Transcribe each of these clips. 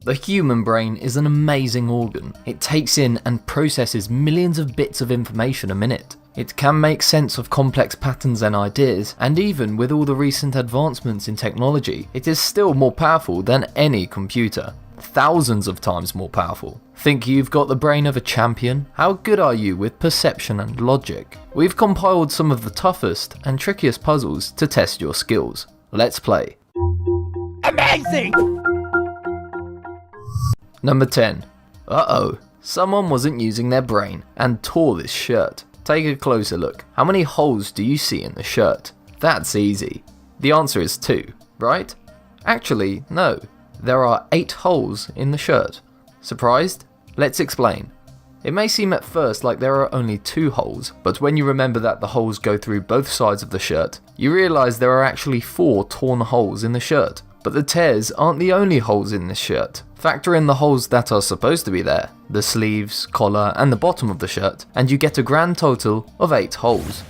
The human brain is an amazing organ. It takes in and processes millions of bits of information a minute. It can make sense of complex patterns and ideas, and even with all the recent advancements in technology, it is still more powerful than any computer. Thousands of times more powerful. Think you've got the brain of a champion? How good are you with perception and logic? We've compiled some of the toughest and trickiest puzzles to test your skills. Let's play. Amazing! Number 10. Uh-oh, someone wasn't using their brain and tore this shirt. Take a closer look. How many holes do you see in the shirt? That's easy. The answer is 2, right? Actually, no. There are 8 holes in the shirt. Surprised? Let's explain. It may seem at first like there are only 2 holes, but when you remember that the holes go through both sides of the shirt, you realise there are actually 4 torn holes in the shirt. But the tears aren't the only holes in this shirt. Factor in the holes that are supposed to be there, the sleeves, collar and the bottom of the shirt, and you get a grand total of 8 holes.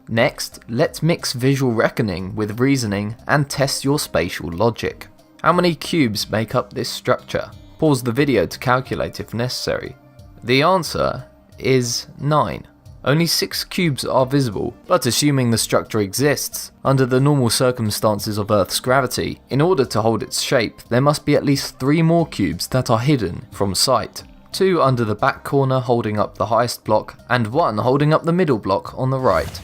Next, let's mix visual reckoning with reasoning and test your spatial logic. How many cubes make up this structure? Pause the video to calculate if necessary. The answer is 9. Only 6 cubes are visible, but assuming the structure exists, under the normal circumstances of Earth's gravity, in order to hold its shape, there must be at least 3 more cubes that are hidden from sight. 2 under the back corner holding up the highest block, and 1 holding up the middle block on the right.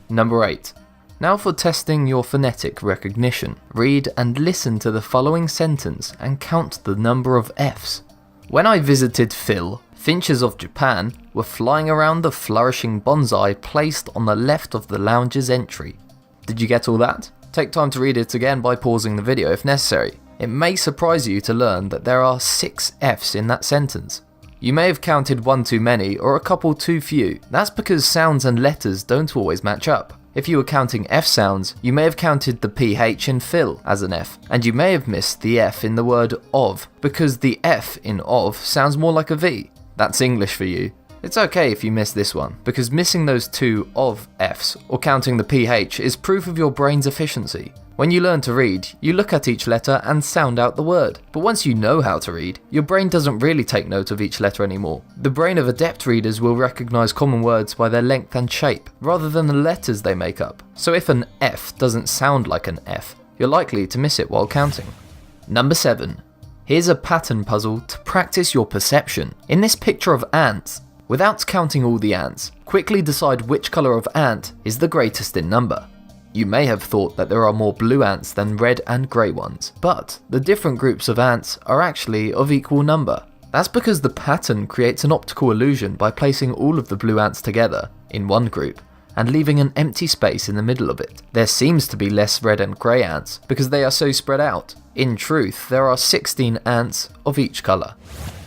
Number 8. Now for testing your phonetic recognition. Read and listen to the following sentence and count the number of F's. When I visited Phil, finches of Japan were flying around the flourishing bonsai placed on the left of the lounge's entry. Did you get all that? Take time to read it again by pausing the video if necessary. It may surprise you to learn that there are 6 F's in that sentence. You may have counted 1 too many or a couple too few. That's because sounds and letters don't always match up. If you were counting F sounds, you may have counted the PH in Phil as an F, and you may have missed the F in the word of, because the F in of sounds more like a V. That's English for you. It's okay if you miss this one, because missing those 2 of F's or counting the PH is proof of your brain's efficiency. When you learn to read, you look at each letter and sound out the word. But once you know how to read, your brain doesn't really take note of each letter anymore. The brain of adept readers will recognise common words by their length and shape, rather than the letters they make up. So if an F doesn't sound like an F, you're likely to miss it while counting. Number 7. Here's a pattern puzzle to practice your perception. In this picture of ants, without counting all the ants, quickly decide which colour of ant is the greatest in number. You may have thought that there are more blue ants than red and grey ones, but the different groups of ants are actually of equal number. That's because the pattern creates an optical illusion by placing all of the blue ants together in one group and leaving an empty space in the middle of it. There seems to be less red and grey ants because they are so spread out. In truth, there are 16 ants of each colour.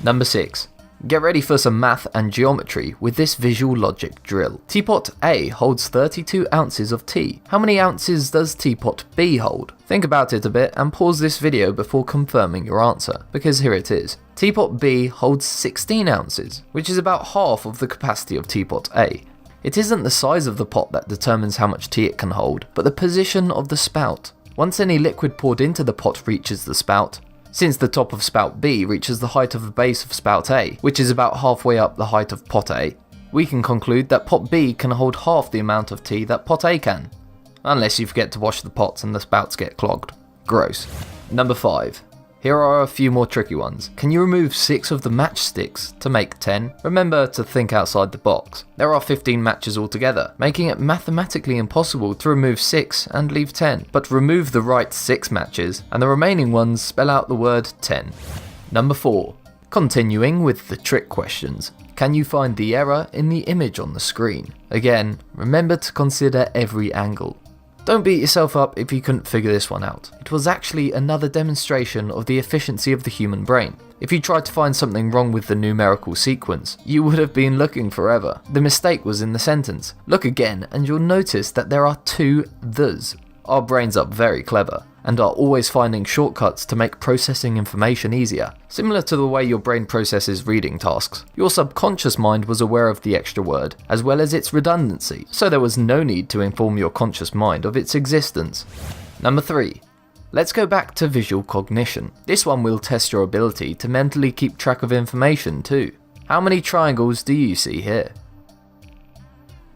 Number 6. Get ready for some math and geometry with this visual logic drill. Teapot A holds 32 ounces of tea. How many ounces does teapot B hold? Think about it a bit and pause this video before confirming your answer, because here it is. Teapot B holds 16 ounces, which is about half of the capacity of teapot A. It isn't the size of the pot that determines how much tea it can hold, but the position of the spout. Once any liquid poured into the pot reaches the spout, since the top of spout B reaches the height of the base of spout A, which is about halfway up the height of pot A, we can conclude that pot B can hold half the amount of tea that pot A can. Unless you forget to wash the pots and the spouts get clogged. Gross. Number 5. Here are a few more tricky ones. Can you remove 6 of the matchsticks to make 10? Remember to think outside the box. There are 15 matches altogether, making it mathematically impossible to remove 6 and leave 10. But remove the right 6 matches, and the remaining ones spell out the word 10. Number 4. Continuing with the trick questions. Can you find the error in the image on the screen? Again, remember to consider every angle. Don't beat yourself up if you couldn't figure this one out. It was actually another demonstration of the efficiency of the human brain. If you tried to find something wrong with the numerical sequence, you would have been looking forever. The mistake was in the sentence. Look again and you'll notice that there are 2 thes. Our brains are very clever and are always finding shortcuts to make processing information easier. Similar to the way your brain processes reading tasks, your subconscious mind was aware of the extra word, as well as its redundancy, so there was no need to inform your conscious mind of its existence. Number 3. Let's go back to visual cognition. This one will test your ability to mentally keep track of information too. How many triangles do you see here?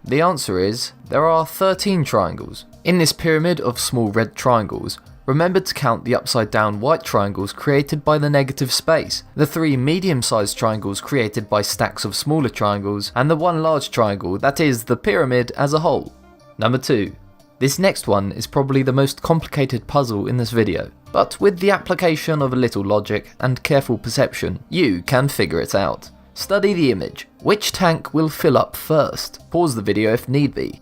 The answer is, there are 13 triangles. In this pyramid of small red triangles, remember to count the upside down white triangles created by the negative space, the 3 medium-sized triangles created by stacks of smaller triangles, and the 1 large triangle that is the pyramid as a whole. Number 2. This next one is probably the most complicated puzzle in this video, but with the application of a little logic and careful perception, you can figure it out. Study the image. Which tank will fill up first? Pause the video if need be.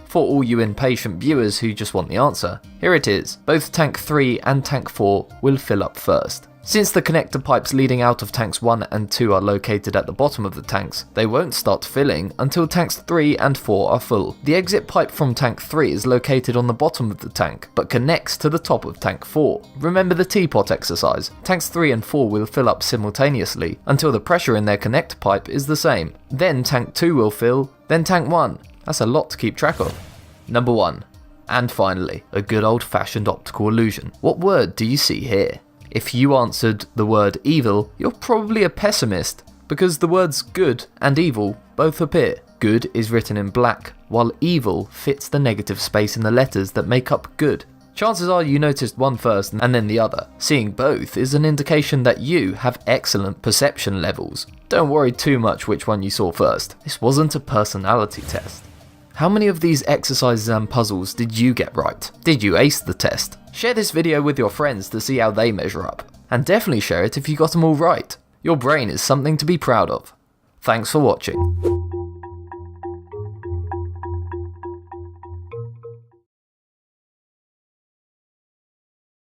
For all you impatient viewers who just want the answer, here it is. Both tank 3 and tank 4 will fill up first. Since the connector pipes leading out of tanks 1 and 2 are located at the bottom of the tanks, they won't start filling until tanks 3 and 4 are full. The exit pipe from tank 3 is located on the bottom of the tank, but connects to the top of tank 4. Remember the teapot exercise. Tanks 3 and 4 will fill up simultaneously until the pressure in their connector pipe is the same. Then tank 2 will fill, then tank 1. That's a lot to keep track of. Number 1. And finally, a good old-fashioned optical illusion. What word do you see here? If you answered the word evil, you're probably a pessimist, because the words good and evil both appear. Good is written in black, while evil fits the negative space in the letters that make up good. Chances are you noticed one first and then the other. Seeing both is an indication that you have excellent perception levels. Don't worry too much which one you saw first. This wasn't a personality test. How many of these exercises and puzzles did you get right? Did you ace the test? Share this video with your friends to see how they measure up. And definitely share it if you got them all right. Your brain is something to be proud of. Thanks for watching.